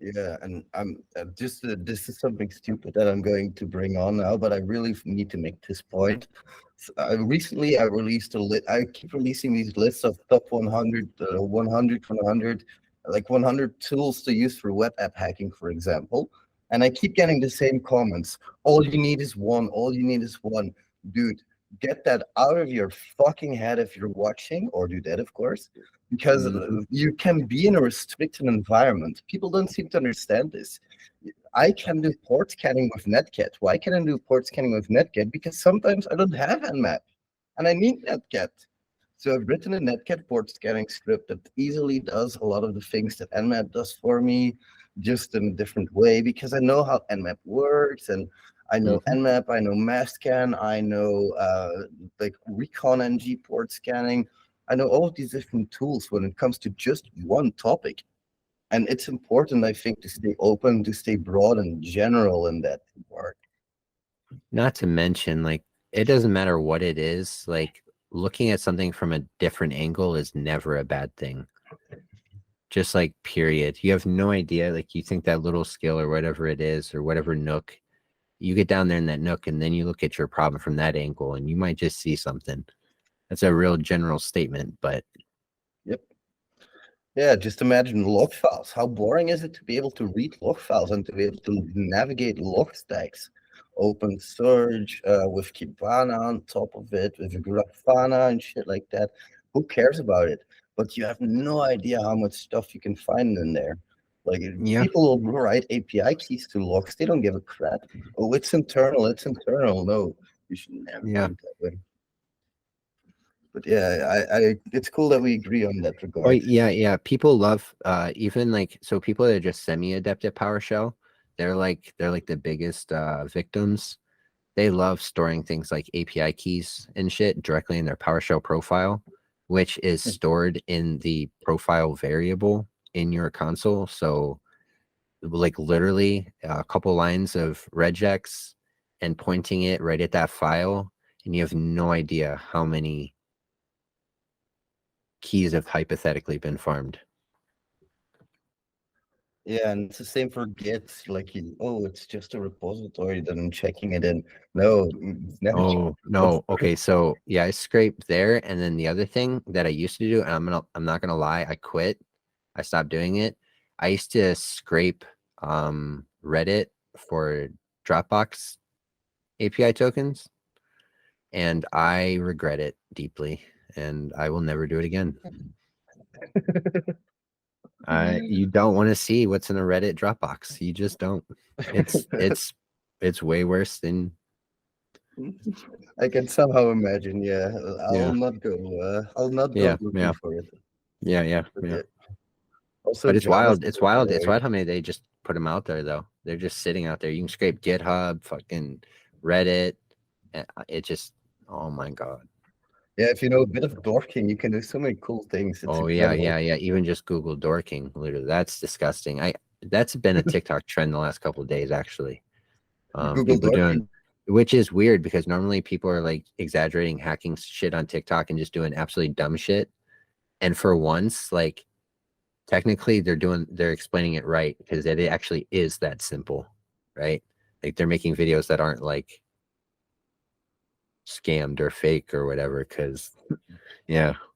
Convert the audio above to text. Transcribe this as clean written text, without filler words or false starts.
Yeah, and I'm just this is something stupid that I'm going to bring on now, but I really need to make this point. Recently, I released a lit. I keep releasing these lists of top 100, 100, 100, like 100 tools to use for web app hacking, for example. And I keep getting the same comments. All you need is one. All you need is one. Dude, get that out of your fucking head if you're watching, or do that, of course, because Mhm. you can be in a restricted environment. People don't seem to understand this. I can do port scanning with Netcat. Why can I do port scanning with Netcat? Because sometimes I don't have Nmap and I need Netcat. So I've written a Netcat port scanning script that easily does a lot of the things that Nmap does for me, just in a different way, because I know how Nmap works, and I know Mhm. Nmap, I know Masscan, I know like Recon NG port scanning. I know all of these different tools when it comes to just one topic. And it's important, I think, to stay open, to stay broad and general in that regard. Not to mention, like, it doesn't matter what it is, like, looking at something from a different angle is never a bad thing. Just like, period. You have no idea, like, you think that little skill or whatever it is, or whatever nook, you get down there in that nook and then you look at your problem from that angle and you might just see something. That's a real general statement, but Yep. Yeah, just imagine log files. How boring is it to be able to read log files and to be able to navigate log stacks? Open search with Kibana on top of it, with Grafana and shit like that. Who cares about it? But you have no idea how much stuff you can find in there. Like yeah, people will write API keys to logs. They don't give a crap. Oh, it's internal. It's internal. No, you should never yeah. think that way. But yeah, it's cool that we agree on that Oh regard. yeah, yeah. People love even like, so people that are just semi-adept at PowerShell, they're like the biggest victims. They love storing things like API keys and shit directly in their PowerShell profile, which is stored in the profile variable in your console. So like literally a couple lines of regex and pointing it right at that file, and you have no idea how many keys have hypothetically been farmed. Yeah, and it's the same for Git. Like, oh, it's just a repository that I'm checking it in. No, it's never just Oh a no. repository. Okay, so yeah, I scraped there, and then the other thing that I used to do, and I'm not gonna lie, I quit. I stopped doing it. I used to scrape Reddit for Dropbox API tokens, and I regret it deeply, and I will never do it again. You don't want to see what's in a Reddit Dropbox. You just don't. It's way worse than, I can somehow imagine. Yeah, yeah, I'll not go yeah, looking yeah, for it. yeah, yeah, But yeah. yeah, also But it's Java wild. is It's so wild. It's boring. wild how many they just put them out there though. They're just sitting out there. You can scrape GitHub, fucking Reddit. It just, oh my god. Yeah, if you know a bit of dorking, you can do so many cool things. It's Oh yeah, incredible. yeah, yeah. Even just Google dorking, literally, that's disgusting. That's been a TikTok trend the last couple of days, actually. Google People doing, dorking. which is weird because normally people are like exaggerating hacking shit on TikTok and just doing absolutely dumb shit. And for once, like, technically they're explaining it right because it actually is that simple, right? Like, they're making videos that aren't like scammed or fake or whatever. Because yeah,